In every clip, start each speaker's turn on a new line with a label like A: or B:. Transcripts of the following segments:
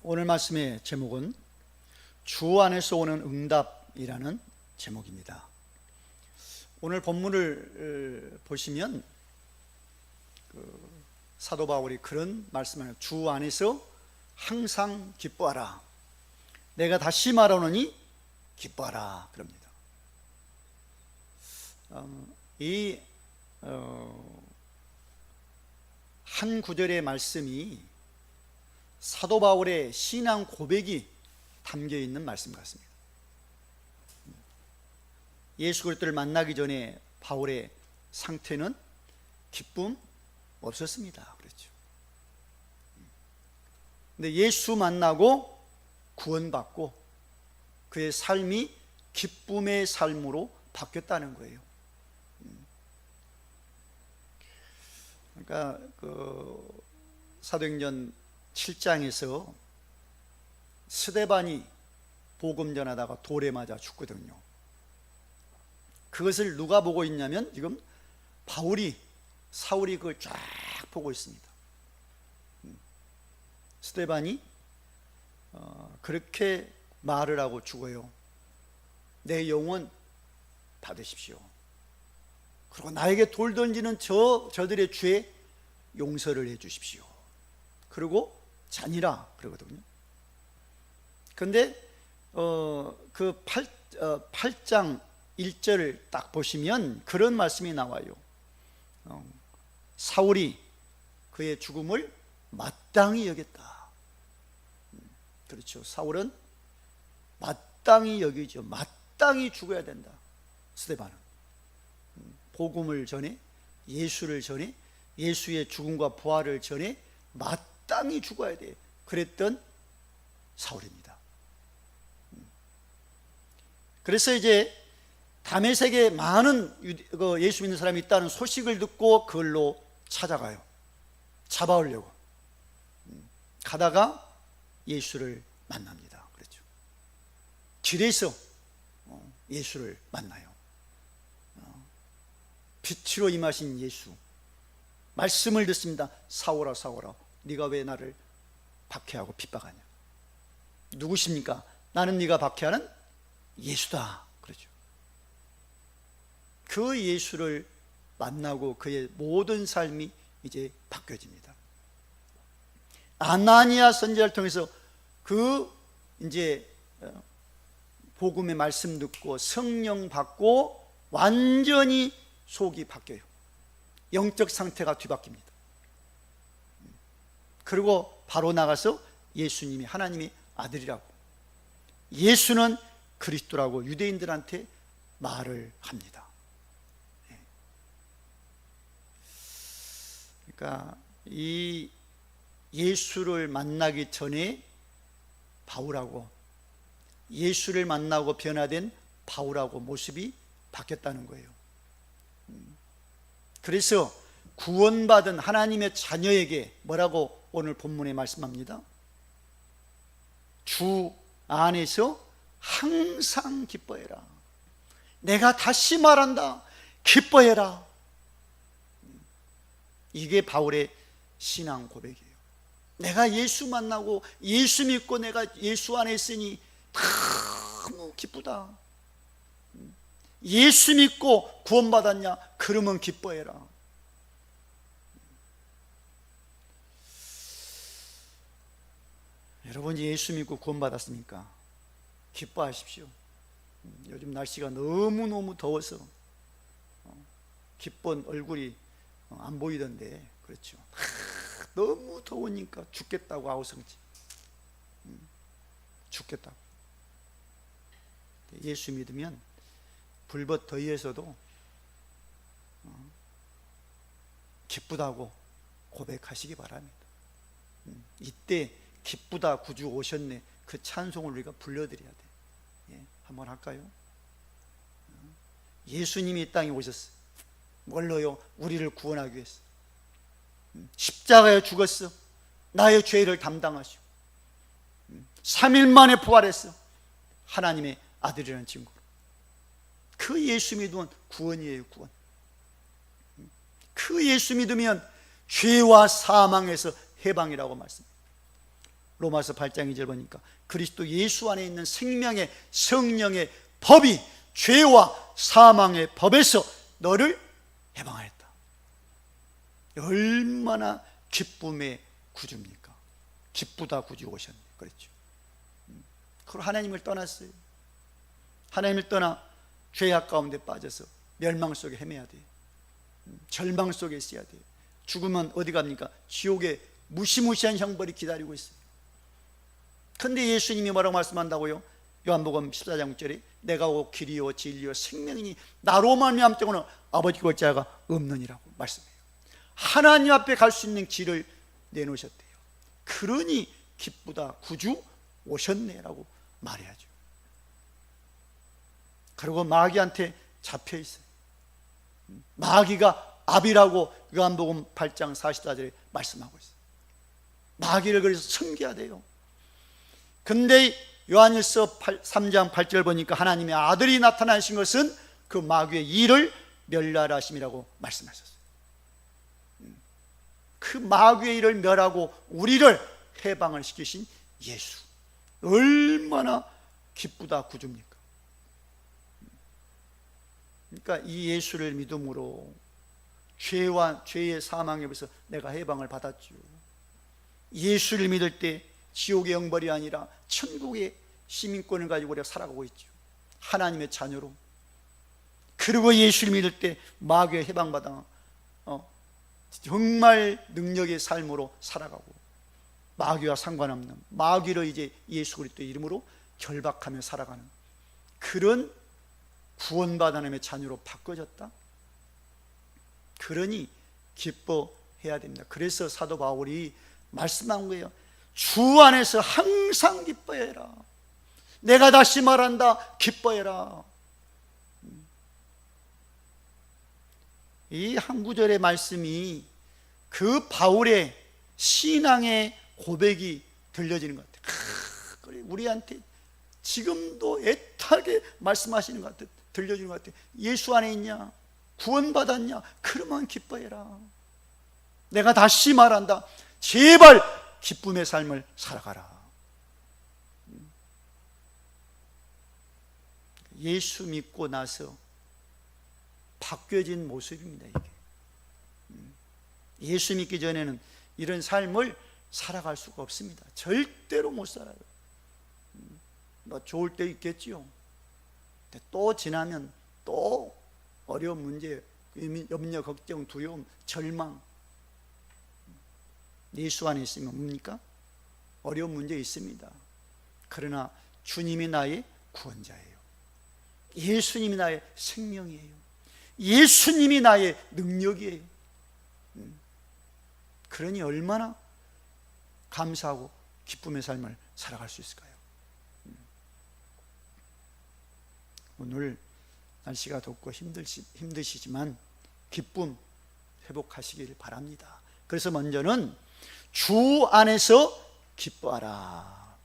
A: 오늘 말씀의 제목은 주 안에서 오는 응답이라는 제목입니다. 오늘 본문을 보시면 사도 바울이 그런 말씀을 해요. 주 안에서 항상 기뻐하라. 내가 다시 말하노니 기뻐하라 그럽니다. 한 구절의 말씀이 사도 바울의 신앙 고백이 담겨 있는 말씀 같습니다. 예수 그리스도를 만나기 전에 바울의 상태는 기쁨 없었습니다. 그렇죠. 근데 예수 만나고 구원받고 그의 삶이 기쁨의 삶으로 바뀌었다는 거예요. 그러니까 사도행전 7장에서 스데반이 복음 전하다가 돌에 맞아 죽거든요. 그것을 누가 보고 있냐면 지금 사울이 그걸 쫙 보고 있습니다. 스데반이 그렇게 말을 하고 죽어요. 내 영혼 받으십시오. 그리고 나에게 돌 던지는 저들의 죄 용서를 해 주십시오. 그리고 잔이라 그러거든요. 근데 그 8장 1절을 딱 보시면 그런 말씀이 나와요. 사울이 그의 죽음을 마땅히 여겼다. 그렇죠. 사울은 마땅히 여기죠. 마땅히 죽어야 된다. 스데반은 복음을 전해, 예수를 전해, 예수의 죽음과 부활을 전해 마땅히 죽어야 돼. 그랬던 사울입니다. 그래서 이제 다메섹에 많은 예수 믿는 사람이 있다는 소식을 듣고 그걸로 찾아가요. 잡아오려고 가다가 예수를 만납니다. 그렇죠. 길에서 예수를 만나요. 빛으로 임하신 예수 말씀을 듣습니다. 사울아 사울아 네가 왜 나를 박해하고 핍박하냐. 누구십니까? 나는 네가 박해하는 예수다. 그러죠. 그 예수를 만나고 그의 모든 삶이 이제 바뀌어집니다. 아나니아 선지자를 통해서 이제 복음의 말씀 듣고 성령 받고 완전히 속이 바뀌어요. 영적 상태가 뒤바뀝니다. 그리고 바로 나가서 예수님이 하나님의 아들이라고, 예수는 그리스도라고 유대인들한테 말을 합니다. 그러니까 이 예수를 만나기 전에 바울하고 예수를 만나고 변화된 바울하고 모습이 바뀌었다는 거예요. 그래서 구원받은 하나님의 자녀에게 뭐라고 오늘 본문에 말씀합니다? 주 안에서 항상 기뻐해라. 내가 다시 말한다. 기뻐해라. 이게 바울의 신앙 고백이에요. 내가 예수 만나고 예수 믿고 내가 예수 안에 있으니 너무 기쁘다. 예수 믿고 구원받았냐? 그러면 기뻐해라. 여러분 예수 믿고 구원받았습니까? 기뻐하십시오. 요즘 날씨가 너무너무 더워서 기쁜 얼굴이 안 보이던데, 그렇죠. 너무 더우니까 죽겠다고 아우성지. 죽겠다고. 예수 믿으면 불볕 더위에서도 기쁘다고 고백하시기 바랍니다. 이때 기쁘다 구주 오셨네, 그 찬송을 우리가 불러드려야 돼. 한번 할까요? 예수님이 이 땅에 오셨어. 뭘로요? 우리를 구원하기 위해서 십자가에 죽었어. 나의 죄를 담당하시고 3일 만에 부활했어. 하나님의 아들이라는 증거로. 그 예수 믿으면 구원이에요. 구원. 그 예수 믿으면 죄와 사망에서 해방이라고 말씀합니다. 로마서 8장 2절 보니까 그리스도 예수 안에 있는 생명의 성령의 법이 죄와 사망의 법에서 너를 해방하였다. 얼마나 기쁨의 구주입니까? 기쁘다 구주 오셨네. 그랬죠. 그리고 하나님을 떠났어요. 하나님을 떠나 죄악 가운데 빠져서 멸망 속에 헤매야 돼요. 절망 속에 있어야 돼요. 죽으면 어디 갑니까? 지옥에 무시무시한 형벌이 기다리고 있어요. 그런데 예수님이 뭐라고 말씀한다고요? 요한복음 14장 6절에 내가 오 길이요 진리요 생명이니 나로 말미암고는 아버지께 볼 자가 없느니라고 말씀해요. 하나님 앞에 갈 수 있는 길을 내놓으셨대요. 그러니 기쁘다 구주 오셨네라고 말해야죠. 그리고 마귀한테 잡혀 있어요. 마귀가 압이라고 요한복음 8장 44절에 말씀하고 있어요. 마귀를 그래서 섬겨야 돼요. 근데 요한일서 3장 8절 보니까 하나님의 아들이 나타나신 것은 그 마귀의 일을 멸하라 하심이라고 말씀하셨어요. 그 마귀의 일을 멸하고 우리를 해방을 시키신 예수, 얼마나 기쁘다 구주입니까? 그러니까 이 예수를 믿음으로 죄의 사망에서 내가 해방을 받았죠. 예수를 믿을 때 지옥의 영벌이 아니라 천국의 시민권을 가지고 우리가 살아가고 있죠. 하나님의 자녀로. 그리고 예수를 믿을 때 마귀의 해방받아 정말 능력의 삶으로 살아가고 마귀와 상관없는, 마귀를 이제 예수 그리스도의 이름으로 결박하며 살아가는 그런 구원받은 하나님의 자녀로 바꿔졌다. 그러니 기뻐해야 됩니다. 그래서 사도 바울이 말씀한 거예요. 주 안에서 항상 기뻐해라. 내가 다시 말한다, 기뻐해라. 이 한 구절의 말씀이 그 바울의 신앙의 고백이 들려지는 것 같아요. 우리한테 지금도 애타게 말씀하시는 것 같아요. 들려주는 것 같아요. 예수 안에 있냐? 구원받았냐? 그러면 기뻐해라. 내가 다시 말한다. 제발 기쁨의 삶을 살아가라. 예수 믿고 나서 바뀌어진 모습입니다. 이게 예수 믿기 전에는 이런 삶을 살아갈 수가 없습니다. 절대로 못 살아요. 뭐 좋을 때 있겠지요. 또 지나면 또 어려운 문제, 염려, 걱정, 두려움, 절망. 예수 안에 있으면 뭡니까? 어려운 문제 있습니다. 그러나 주님이 나의 구원자예요. 예수님이 나의 생명이에요. 예수님이 나의 능력이에요. 그러니 얼마나 감사하고 기쁨의 삶을 살아갈 수 있을까요? 오늘 날씨가 덥고 힘드시지만 기쁨 회복하시길 바랍니다. 그래서 먼저는 주 안에서 기뻐하라.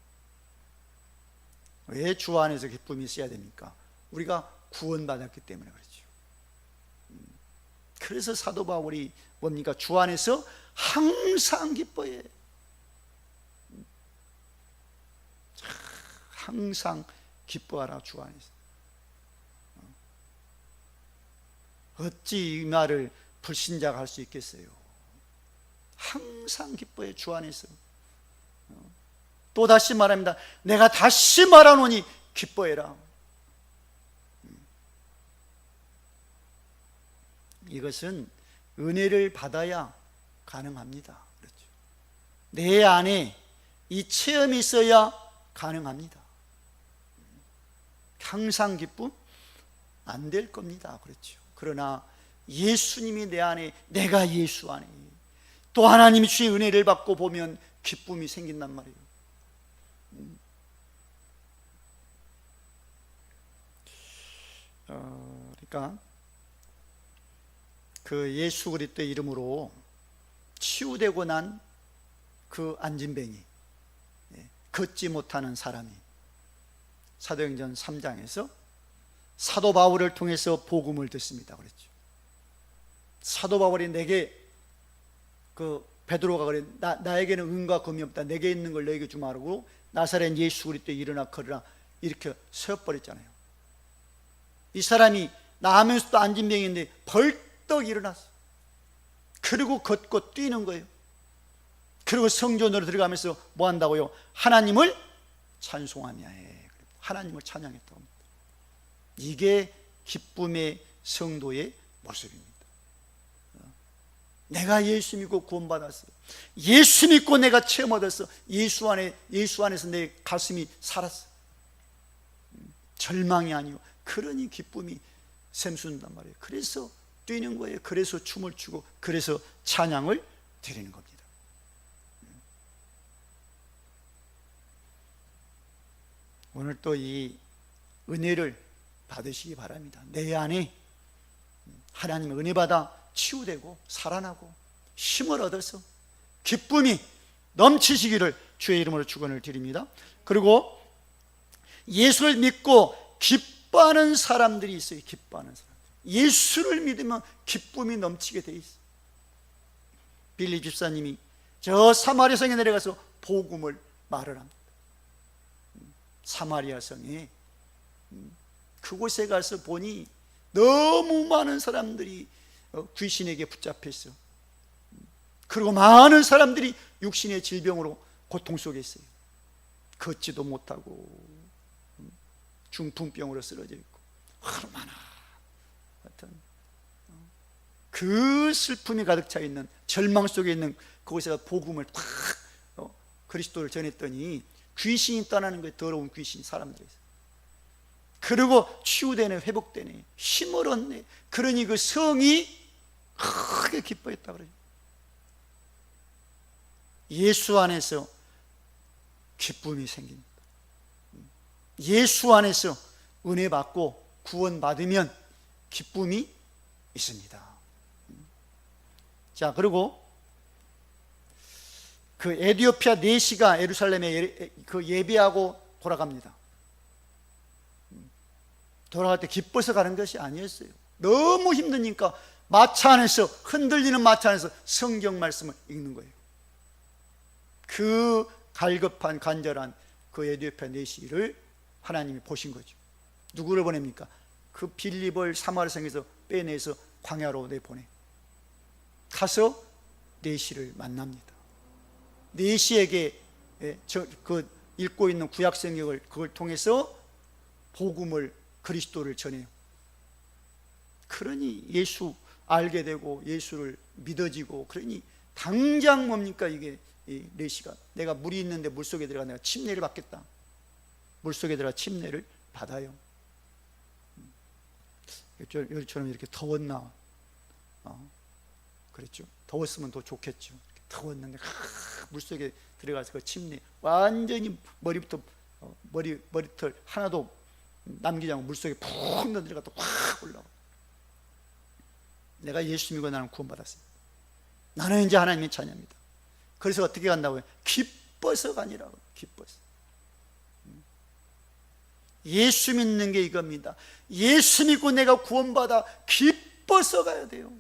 A: 왜 주 안에서 기쁨이 있어야 됩니까? 우리가 구원받았기 때문에 그렇죠. 그래서 사도 바울이 뭡니까? 주 안에서 항상 기뻐해. 항상 기뻐하라. 주 안에서. 어찌 이 말을 불신자가 할 수 있겠어요? 항상 기뻐해. 주 안에서. 또 다시 말합니다. 내가 다시 말하노니 기뻐해라. 이것은 은혜를 받아야 가능합니다. 그렇죠. 내 안에 이 체험이 있어야 가능합니다. 항상 기쁨 안 될 겁니다. 그렇죠. 그러나 예수님이 내 안에, 내가 예수 안에, 또 하나님이 주신 은혜를 받고 보면 기쁨이 생긴단 말이에요. 그러니까 그 예수 그리스도의 이름으로 치유되고 난 그 안진뱅이, 걷지 못하는 사람이 사도행전 3장에서 사도 바울을 통해서 복음을 듣습니다. 그랬죠. 사도 바울이 내게 그 베드로가 그래, 나에게는 은과 금이 없다. 내게 있는 걸 너에게 주마라고 나사렛 예수 그리스도 일어나 걸으라 이렇게 세워버렸잖아요. 이 사람이 나면서도 앉은 병인데 벌떡 일어났어. 그리고 걷고 뛰는 거예요. 그리고 성전으로 들어가면서 뭐 한다고요? 하나님을 찬송하며 해. 하나님을 찬양했다고 합니다. 이게 기쁨의 성도의 모습입니다. 내가 예수 믿고 구원받았어. 예수 믿고 내가 체험 얻었어. 예수 안에서 내 가슴이 살았어. 절망이 아니고 그러니 기쁨이 샘솟는단 말이에요. 그래서 뛰는 거예요. 그래서 춤을 추고 그래서 찬양을 드리는 겁니다. 오늘 또 이 은혜를 받으시기 바랍니다. 내 안에 하나님의 은혜 받아 치유되고 살아나고 힘을 얻어서 기쁨이 넘치시기를 주의 이름으로 축원을 드립니다. 그리고 예수를 믿고 기뻐하는 사람들이 있어요. 기뻐하는 사람들. 예수를 믿으면 기쁨이 넘치게 돼 있어요. 빌리 집사님이 저 사마리아 성에 내려가서 복음을 말을 합니다. 사마리아 성에 그곳에 가서 보니 너무 많은 사람들이 귀신에게 붙잡혀 있어. 그리고 많은 사람들이 육신의 질병으로 고통 속에 있어요. 걷지도 못하고 중풍병으로 쓰러져 있고 얼마나 하여튼 그 슬픔이 가득 차 있는 절망 속에 있는 그곳에서 복음을 탁 그리스도를 전했더니 귀신이 떠나는 거예요. 더러운 귀신이 사람들이 있어요. 그리고 치유되네, 회복되네, 힘을 얻네. 그러니 그 성이 크게 기뻐했다 그래요. 예수 안에서 기쁨이 생깁니다. 예수 안에서 은혜 받고 구원 받으면 기쁨이 있습니다. 자, 그리고 그 에디오피아 내시가 예루살렘에 그 예배하고 돌아갑니다. 돌아갈 때 기뻐서 가는 것이 아니었어요. 너무 힘드니까 마차 안에서, 흔들리는 마차 안에서 성경 말씀을 읽는 거예요. 그 갈급한 간절한 그 에디오피아 내시를 하나님이 보신 거죠. 누구를 보냅니까? 그 빌립을 사마리아 성에서 빼내서 광야로 내보내. 가서 내시를 만납니다. 내시에게 그 읽고 있는 구약 성경을 그걸 통해서 복음을, 그리스도를 전해요. 그러니 예수 알게 되고 예수를 믿어지고, 그러니 당장 뭡니까 이게 내시가, 내가 물이 있는데 물속에 들어가 내가 침례를 받겠다. 물속에 들어가 침례를 받아요. 요즘처럼 이렇게 더웠나? 그랬죠. 더웠으면 더 좋겠죠. 더웠는데 물속에 들어가서 그 침례 완전히 머리부터 머리털 하나도 남기지 않고 물속에 푹 들어가서 확 올라와. 내가 예수 믿고 나는 구원받았어요. 나는 이제 하나님의 자녀입니다. 그래서 어떻게 간다고요? 기뻐서 가니라고. 기뻐서. 예수 믿는 게 이겁니다. 예수 믿고 내가 구원받아 기뻐서 가야 돼요.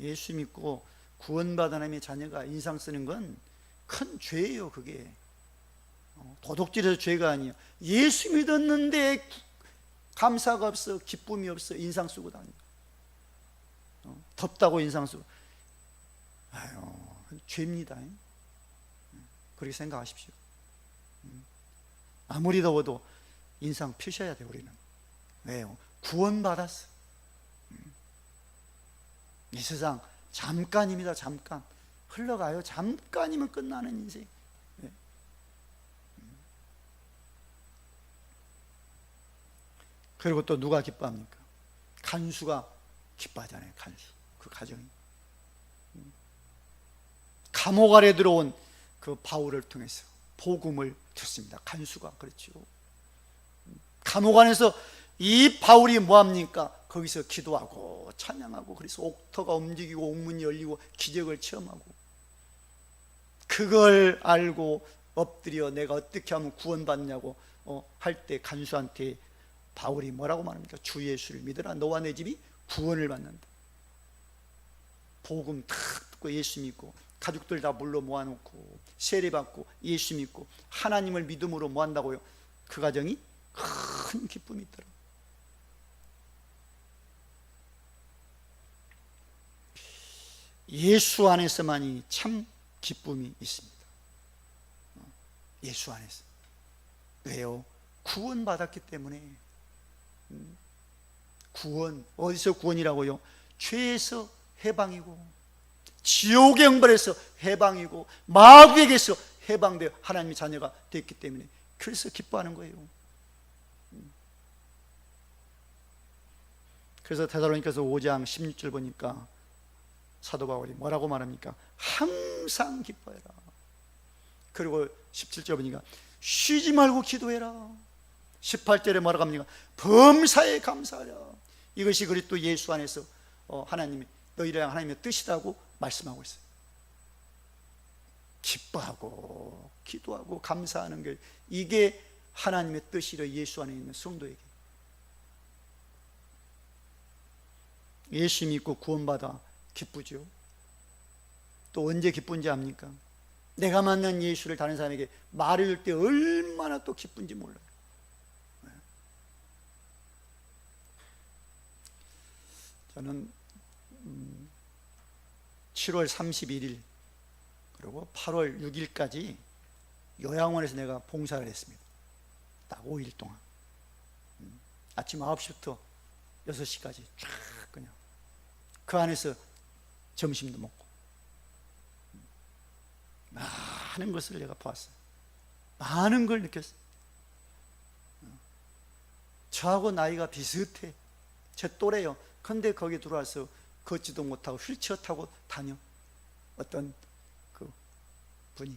A: 예수 믿고 구원받은 하나님의 자녀가 인상 쓰는 건 큰 죄예요. 그게 도둑질해서 죄가 아니에요. 예수 믿었는데 감사가 없어, 기쁨이 없어, 인상 쓰고 다니고, 덥다고 인상 쓰고, 아유, 죄입니다. 그렇게 생각하십시오. 아무리 더워도 인상 펴셔야 돼요. 우리는. 왜요? 구원받았어. 이 세상 잠깐입니다. 잠깐 흘러가요. 잠깐이면 끝나는 인생. 그리고 또 누가 기뻐합니까? 간수가 기뻐하잖아요. 간수, 그 가정이. 감옥 아래 들어온 그 바울을 통해서 복음을 듣습니다. 간수가. 그렇죠. 감옥 안에서 이 바울이 뭐합니까? 거기서 기도하고 찬양하고, 그래서 옥터가 움직이고 옥문이 열리고 기적을 체험하고, 그걸 알고 엎드려 내가 어떻게 하면 구원받냐고 할 때 간수한테 바울이 뭐라고 말합니까? 주 예수를 믿으라. 너와 내 집이 구원을 받는다. 복음 탁 듣고 예수 믿고 가족들 다 물러 모아놓고 세례받고 예수 믿고 하나님을 믿음으로 모한다고요. 그 가정이 큰 기쁨이 있더라고요. 예수 안에서만이 참 기쁨이 있습니다. 예수 안에서. 왜요? 구원받았기 때문에. 구원, 어디서 구원이라고요? 죄에서 해방이고 지옥의 형벌에서 해방이고 마귀에게서 해방되어 하나님의 자녀가 됐기 때문에 그래서 기뻐하는 거예요. 그래서 데살로니가서 5장 16절 보니까 사도 바울이 뭐라고 말합니까? 항상 기뻐해라. 그리고 17절 보니까 쉬지 말고 기도해라. 18절에 뭐라고 합니까? 범사에 감사하라. 이것이 그리스도 예수 안에서 하나님이 너희를 향한 하나님의 뜻이라고 말씀하고 있어요. 기뻐하고 기도하고 감사하는 게 이게 하나님의 뜻이라. 예수 안에 있는 성도에게 예수 믿고 구원받아 기쁘죠. 또 언제 기쁜지 압니까? 내가 만난 예수를 다른 사람에게 말해줄 때 얼마나 또 기쁜지 몰라요. 저는 7월 31일 그리고 8월 6일까지 요양원에서 내가 봉사를 했습니다. 딱 5일 동안 아침 9시부터 6시까지 쫙 그냥 그 안에서 점심도 먹고 많은 것을 내가 보았어요. 많은 걸 느꼈어요. 저하고 나이가 비슷해. 제 또래요. 근데 거기 들어와서 걷지도 못하고 휠체어 타고 다녀. 어떤 그 분이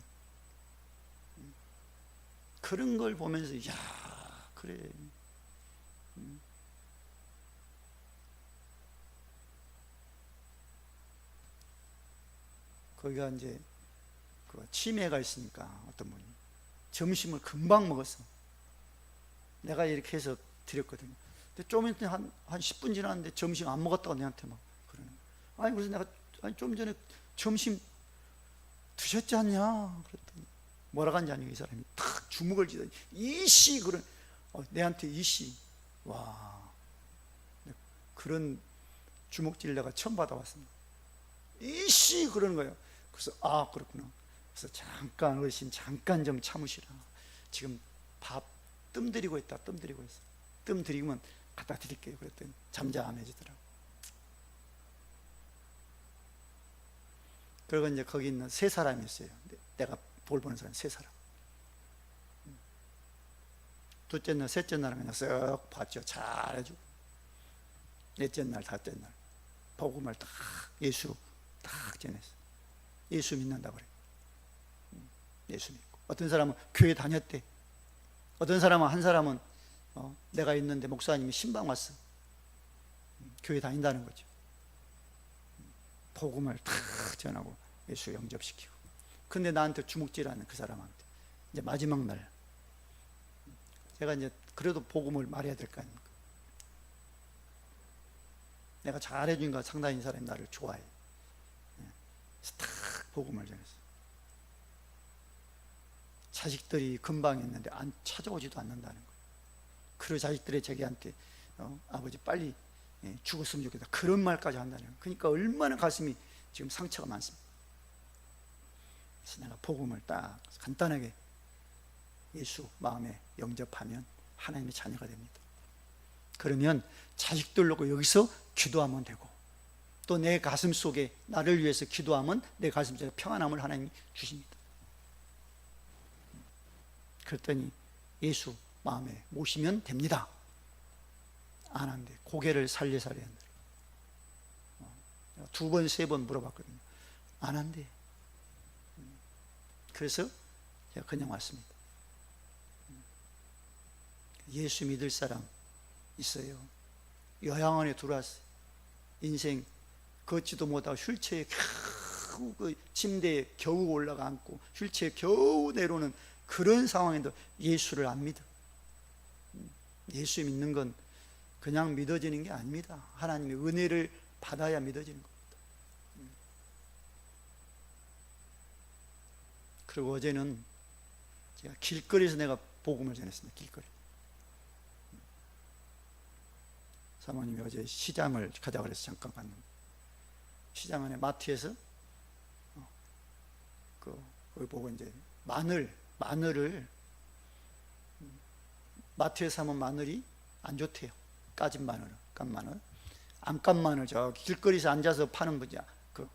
A: 그런 걸 보면서 야 그래. 거기가 이제 그 치매가 있으니까 어떤 분이 점심을 금방 먹었어. 내가 이렇게 해서 드렸거든요. 근데 좀 있더니 한 10분 지났는데 점심 안 먹었다고 내한테 막 그러는 거야. 아니 그래서 내가 좀 전에 점심 드셨지 않냐 그랬더니 뭐라고 하는지 아니에요. 이 사람이 탁 주먹을 쥐더니 이씨 그런 내한테 이씨. 와 그런 주먹질 내가 처음 받아봤습니다. 이씨 그러는 거예요. 그래서 아 그렇구나. 그래서 잠깐 어르신 잠깐 좀 참으시라. 지금 밥 뜸 들이고 있다. 뜸 들이고 있어. 뜸 들이면 갖다 드릴게요. 그랬더니 잠잠해지더라고. 그리고 이제 거기 있는 세 사람이 있어요. 내가 돌보는 사람 세 사람. 둘째 날, 셋째 날은 그냥 쓱 봤죠. 잘해주고. 넷째 날, 다섯째 날 복음을 딱 예수로 딱 전했어. 예수 믿는다고 그래. 예수 믿고. 어떤 사람은 교회 다녔대. 어떤 사람은 한 사람은 내가 있는데 목사님이 신방 왔어. 교회 다닌다는 거죠. 복음을 탁 전하고 예수 영접시키고. 근데 나한테 주먹질하는 그 사람한테 이제 마지막 날 제가 이제 그래도 복음을 말해야 될 거 아닙니까? 내가 잘해주니까 상당히 이 사람이 나를 좋아해. 그래서 탁 복음을 전했어. 자식들이 금방 있는데 안 찾아오지도 않는다는 거예요. 그리고 자식들이 자기한테 아버지 빨리 죽었으면 좋겠다 그런 말까지 한다는 거예요. 그러니까 얼마나 가슴이 지금 상처가 많습니다. 그래서 내가 복음을 딱 간단하게 예수 마음에 영접하면 하나님의 자녀가 됩니다. 그러면 자식들 놓고 여기서 기도하면 되고 또 내 가슴 속에 나를 위해서 기도하면 내 가슴 속에 평안함을 하나님이 주십니다. 그랬더니 예수 마음에 모시면 됩니다. 안 한대. 고개를 살리살리 한대. 두 번, 세 번 물어봤거든요. 안 한대. 그래서 제가 그냥 왔습니다. 예수 믿을 사람 있어요. 요양원에 들어왔어요. 인생 걷지도 못하고 휠체어에 겨우 그 침대에 겨우 올라가 앉고 휠체어에 겨우 내려오는 그런 상황인데 예수를 안 믿어. 예수 믿는 건 그냥 믿어지는 게 아닙니다. 하나님의 은혜를 받아야 믿어지는 겁니다. 그리고 어제는 제가 길거리에서 내가 복음을 전했습니다. 길거리. 사모님이 어제 시장을 가자고 그래서 잠깐 갔는데, 시장 안에 마트에서 거기 보고 이제 마늘을 마트에서 사면 마늘이 안 좋대요. 까진 마늘, 깐 마늘. 안 깐 마늘 저 길거리에서 앉아서 파는 거지. 그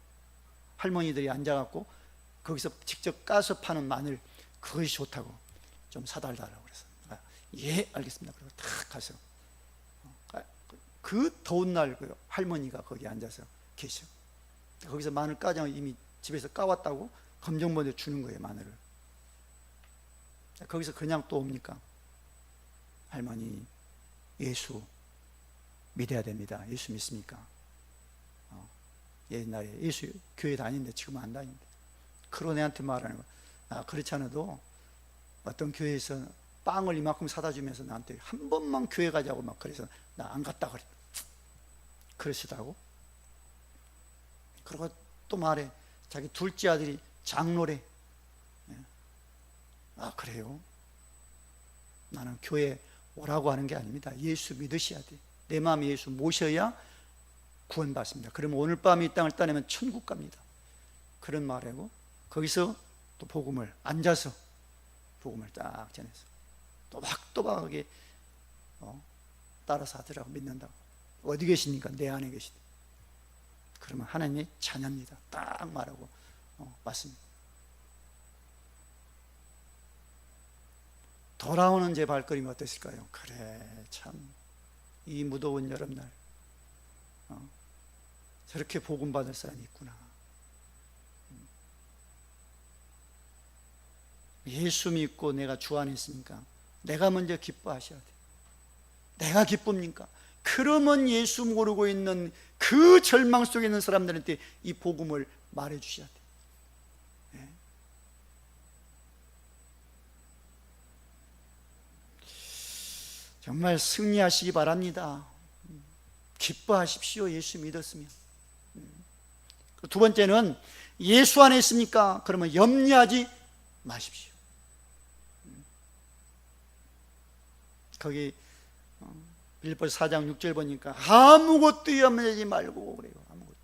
A: 할머니들이 앉아갖고 거기서 직접 까서 파는 마늘, 그것이 좋다고 좀 사달라고 그래서 예 알겠습니다. 그리고 탁 가서 그 더운 날 그 할머니가 거기 앉아서 계셔. 거기서 마늘 까장 이미 집에서 까왔다고 검정본에 주는 거예요. 마늘을. 거기서 그냥 또 옵니까? 할머니, 예수 믿어야 됩니다. 예수 믿습니까? 옛날에 예수 교회 다니는데 지금은 안 다니는데. 그런 애한테 말하는 거야. 그렇지 않아도 어떤 교회에서 빵을 이만큼 사다 주면서 나한테 한 번만 교회 가자고 막 그래서 나 안 갔다 그래. 그러시다고. 그리고 또 말해. 자기 둘째 아들이 장로래. 그래요? 나는 교회 오라고 하는 게 아닙니다. 예수 믿으셔야 돼. 내 마음에 예수 모셔야 구원받습니다. 그러면 오늘 밤에 이 땅을 떠나면 천국 갑니다. 그런 말이고, 거기서 또 복음을 앉아서 복음을 딱 전해서 또박또박하게 따라서 하더라고. 믿는다고. 어디 계십니까? 내 안에 계시다. 그러면 하나님의 자녀입니다. 딱 말하고 맞습니다. 돌아오는 제 발걸음이 어땠을까요? 그래, 참 이 무더운 여름날 저렇게 복음 받을 사람이 있구나. 예수 믿고 내가 주 안에 있으니까 내가 먼저 기뻐하셔야 돼. 내가 기쁩니까? 그러면 예수 모르고 있는 그 절망 속에 있는 사람들한테 이 복음을 말해 주셔야 돼. 네. 정말 승리하시기 바랍니다. 기뻐하십시오. 예수 믿었으면. 두 번째는 예수 안에 있습니까? 그러면 염려하지 마십시오. 거기 빌립보서 4장 6절 보니까 아무것도 염려하지 말고 그래요. 아무것도.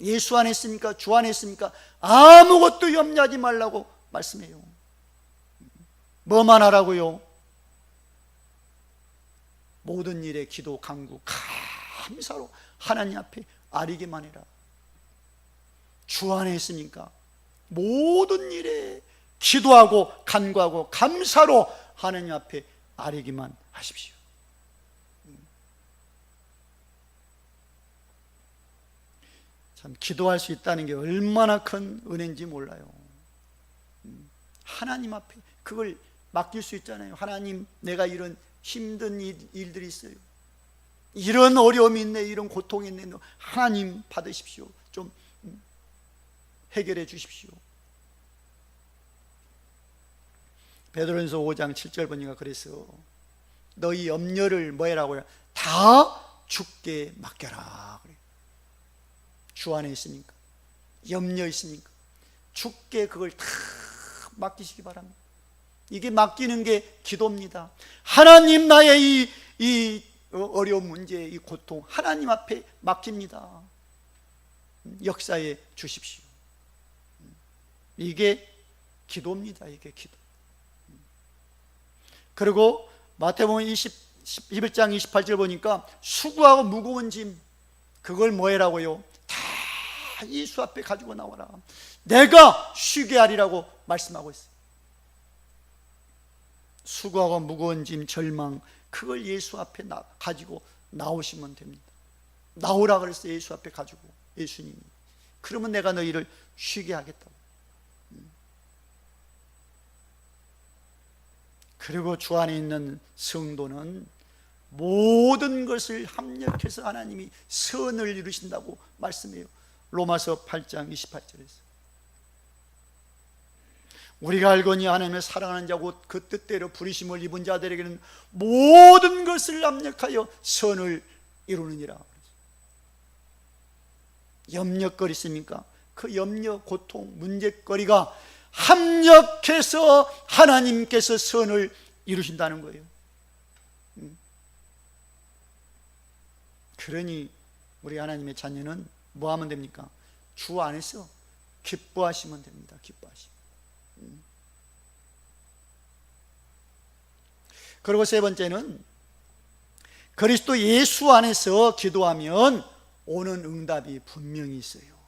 A: 예수 안에 있습니까? 주 안에 있습니까? 아무것도 염려하지 말라고 말씀해요. 뭐만 하라고요? 모든 일에 기도, 간구, 감사로 하나님 앞에 아뢰기만 해라. 주 안에 있으니까 모든 일에 기도하고 간구하고 감사로 하나님 앞에 아뢰기만 하십시오. 참 기도할 수 있다는 게 얼마나 큰 은혜인지 몰라요. 하나님 앞에 그걸 맡길 수 있잖아요. 하나님, 내가 이런 힘든 일들이 있어요. 이런 어려움이 있네, 이런 고통이 있네. 하나님 받으십시오. 좀 해결해 주십시오. 베드로전서 5장 7절 보니까 그래서 너희 염려를 뭐라고요? 다 주께 맡겨라. 그래. 주 안에 있으니까, 염려 있으니까 주께 그걸 다 맡기시기 바랍니다. 이게 맡기는 게 기도입니다. 하나님, 나의 이 어려운 문제, 이 고통 하나님 앞에 맡깁니다. 역사해 주십시오. 이게 기도입니다. 이게 기도. 그리고 마태복음 21장 28절 보니까 수고하고 무거운 짐, 그걸 뭐 해라고요? 다 예수 앞에 가지고 나와라. 내가 쉬게 하리라고 말씀하고 있어요. 수고하고 무거운 짐, 절망, 그걸 예수 앞에 가지고 나오시면 됩니다. 나오라 그랬어요. 예수 앞에 가지고, 예수님이. 그러면 내가 너희를 쉬게 하겠다고. 그리고 주 안에 있는 성도는 모든 것을 합력해서 하나님이 선을 이루신다고 말씀해요. 로마서 8장 28절에서. 우리가 알거니 하나님을 사랑하는 자고 그 뜻대로 부르심을 입은 자들에게는 모든 것을 합력하여 선을 이루느니라. 염려거리 있습니까? 그 염려, 고통, 문제거리가 합력해서 하나님께서 선을 이루신다는 거예요. 그러니 우리 하나님의 자녀는 뭐 하면 됩니까? 주 안에서 기뻐하시면 됩니다. 기뻐하시면. 그리고 세 번째는 그리스도 예수 안에서 기도하면 오는 응답이 분명히 있어요.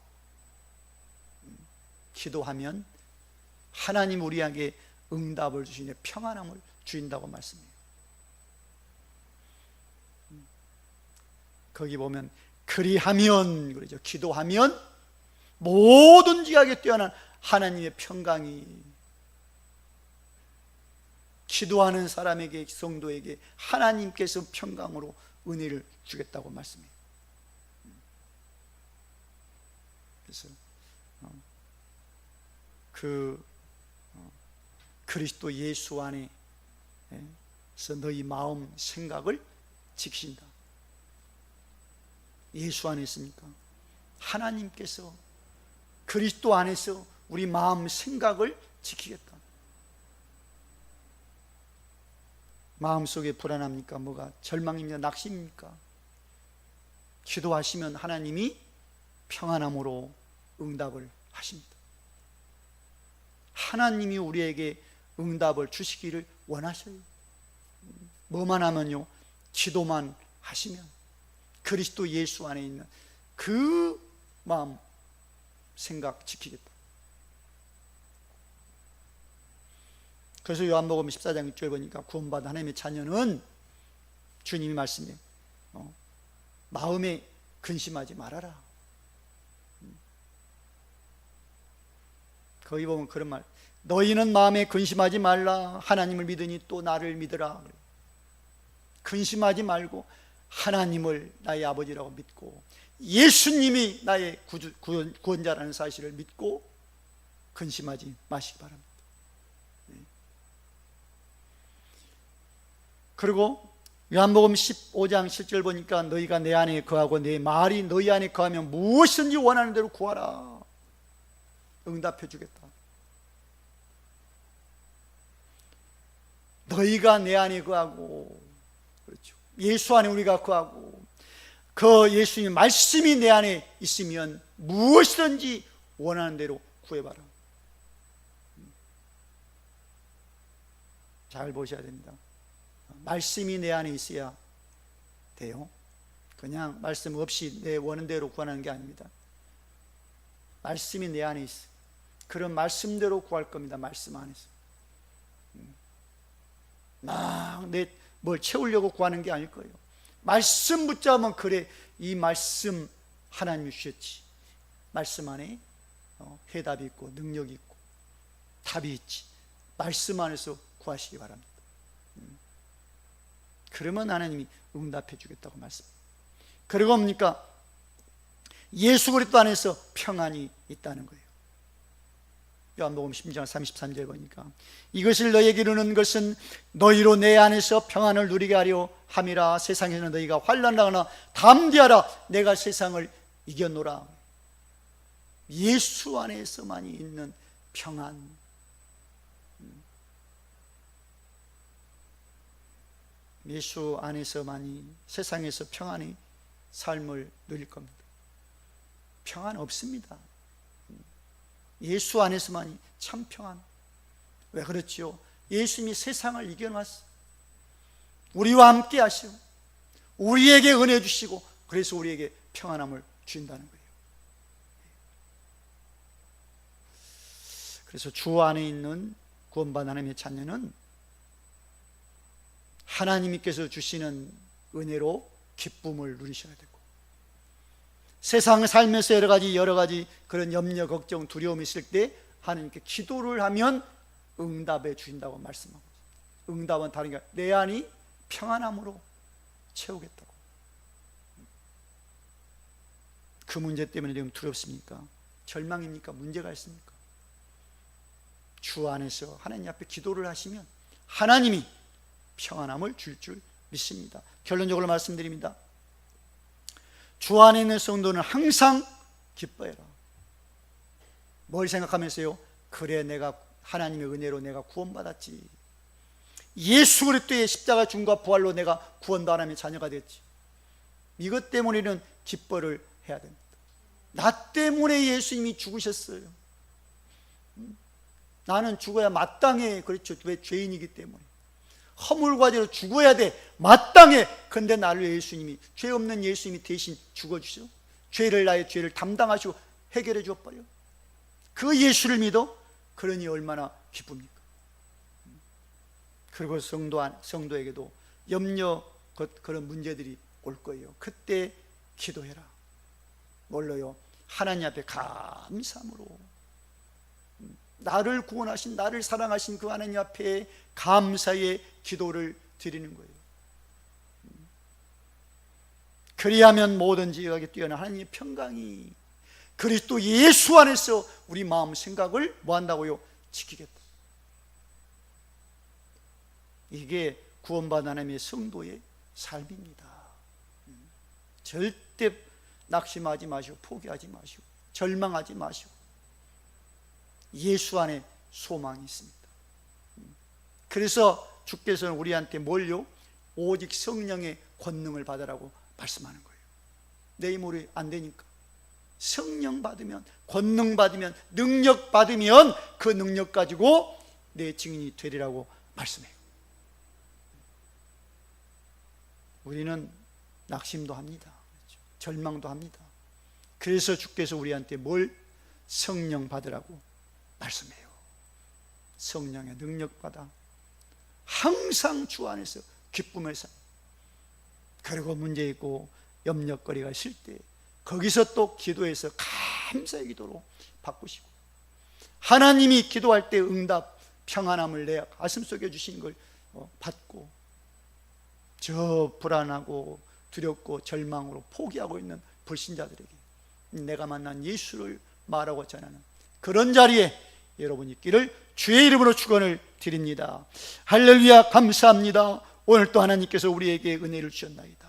A: 기도하면 하나님 우리에게 응답을 주시니 평안함을 주신다고 말씀해요. 거기 보면 그리하면 그러죠. 기도하면 모든 지각에 뛰어난 하나님의 평강이 기도하는 사람에게, 성도에게 하나님께서 평강으로 은혜를 주겠다고 말씀해요. 그래서 그리스도 예수 안에서 너희 마음 생각을 지키신다. 예수 안에 있으니까 하나님께서 그리스도 안에서 우리 마음 생각을 지키겠다. 마음속에 불안합니까? 뭐가 절망입니까? 낙심입니까? 기도하시면 하나님이 평안함으로 응답을 하십니다. 하나님이 우리에게 응답을 주시기를 원하셔요. 뭐만 하면요? 기도만 하시면 그리스도 예수 안에 있는 그 마음 생각 지키겠다. 그래서 요한복음 14장 6절 보니까 구원받은 하나님의 자녀는 주님이 말씀해요. 마음에 근심하지 말아라. 거기 보면 그런 말, 너희는 마음에 근심하지 말라. 하나님을 믿으니 또 나를 믿으라. 근심하지 말고 하나님을 나의 아버지라고 믿고 예수님이 나의 구원자라는 사실을 믿고 근심하지 마시기 바랍니다. 그리고 요한복음 15장 7절 보니까 너희가 내 안에 거하고 내 말이 너희 안에 거하면 무엇이든지 원하는 대로 구하라. 응답해 주겠다. 너희가 내 안에 거하고, 그렇죠, 예수 안에 우리가 거하고 그 예수님 말씀이 내 안에 있으면 무엇이든지 원하는 대로 구해봐라. 잘 보셔야 됩니다. 말씀이 내 안에 있어야 돼요. 그냥 말씀 없이 내 원하는 대로 구하는 게 아닙니다. 말씀이 내 안에 있어. 그런 말씀대로 구할 겁니다. 말씀 안에서. 막 내 뭘 채우려고 구하는 게 아닐 거예요. 말씀 붙잡으면 그래, 이 말씀 하나님이 주셨지. 말씀 안에 해답이 있고 능력이 있고 답이 있지. 말씀 안에서 구하시기 바랍니다. 그러면 하나님이 응답해 주겠다고 말씀합니다. 그리고 뭡니까? 예수 그리스도 안에서 평안이 있다는 거예요. 요한복음 16장 33절 보니까 이것을 너희에게 이루는 것은 너희로 내 안에서 평안을 누리게 하려 함이라. 세상에는 너희가 환난하거나 담대하라. 내가 세상을 이겼노라. 예수 안에서만이 있는 평안. 예수 안에서만이 세상에서 평안히 삶을 누릴 겁니다. 평안 없습니다. 예수 안에서만이 참 평안. 왜 그렇지요? 예수님이 세상을 이겨놨어. 우리와 함께 하시고 우리에게 은혜 주시고 그래서 우리에게 평안함을 주신다는 거예요. 그래서 주 안에 있는 구원받은 하나님의 자녀는 하나님께서 주시는 은혜로 기쁨을 누리셔야 되고, 세상 살면서 여러 가지 그런 염려, 걱정, 두려움이 있을 때 하나님께 기도를 하면 응답해 주신다고 말씀하고 있습니다. 응답은 다른 게 아니라 내 안이 평안함으로 채우겠다고. 그 문제 때문에 지금 두렵습니까? 절망입니까? 문제가 있습니까? 주 안에서 하나님 앞에 기도를 하시면 하나님이 평안함을 줄 믿습니다. 결론적으로 말씀드립니다. 주 안에 있는 성도는 항상 기뻐해라. 뭘 생각하면서요? 그래, 내가 하나님의 은혜로 내가 구원받았지. 예수 그리스도의 십자가 죽음과 부활로 내가 구원받아 하나님의 자녀가 됐지. 이것 때문에는 기뻐를 해야 됩니다. 나 때문에 예수님이 죽으셨어요. 나는 죽어야 마땅해. 그렇죠. 왜? 죄인이기 때문에. 허물과 죄로 죽어야 돼. 마땅해. 그런데 나를 예수님이, 죄 없는 예수님이 대신 죽어주죠. 나의 죄를 담당하시고 해결해 줘버려. 그 예수를 믿어? 그러니 얼마나 기쁩니까? 그리고 성도에게도 염려, 그런 문제들이 올 거예요. 그때 기도해라. 뭘로요? 하나님 앞에 감사함으로, 나를 구원하신, 나를 사랑하신 그 하나님 앞에 감사의 기도를 드리는 거예요. 그리하면 뭐든지 여기 뛰어난 하나님의 평강이 그리스도 예수 안에서 우리 마음 생각을 뭐 한다고요? 지키겠다. 이게 구원받은 하나님의 성도의 삶입니다. 절대 낙심하지 마시고 포기하지 마시고 절망하지 마시고 예수 안에 소망이 있습니다. 그래서 주께서는 우리한테 뭘요? 오직 성령의 권능을 받으라고 말씀하는 거예요. 내 힘으로 안 되니까 성령 받으면, 권능 받으면, 능력 받으면 그 능력 가지고 내 증인이 되리라고 말씀해요. 우리는 낙심도 합니다. 절망도 합니다. 그래서 주께서 우리한테 뭘? 성령 받으라고 말씀해요. 성령의 능력 받아 항상 주 안에서 기쁨을 살. 그리고 문제 있고 염려거리가 있을 때 거기서 또 기도해서 감사의 기도로 바꾸시고, 하나님이 기도할 때 응답, 평안함을 내 가슴속에 주신 걸 받고, 저 불안하고 두렵고 절망으로 포기하고 있는 불신자들에게 내가 만난 예수를 말하고 전하는 그런 자리에 여러분이 있기를 주의 이름으로 축원을 드립니다. 할렐루야. 감사합니다. 오늘 또 하나님께서 우리에게 은혜를 주셨나이다.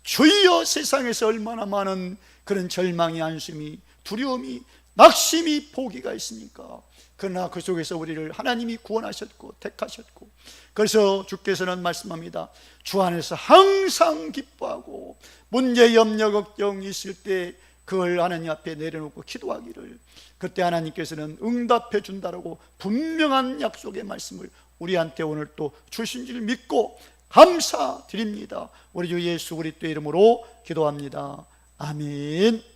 A: 주여, 세상에서 얼마나 많은 그런 절망이, 안심이, 두려움이, 낙심이, 포기가 있습니까? 그러나 그 속에서 우리를 하나님이 구원하셨고 택하셨고, 그래서 주께서는 말씀합니다. 주 안에서 항상 기뻐하고 문제, 염려, 걱정이 있을 때 그걸 하나님 앞에 내려놓고 기도하기를, 그때 하나님께서는 응답해 준다라고 분명한 약속의 말씀을 우리한테 오늘 또 주신 줄 믿고 감사드립니다. 우리 주 예수 그리스도의 이름으로 기도합니다. 아멘.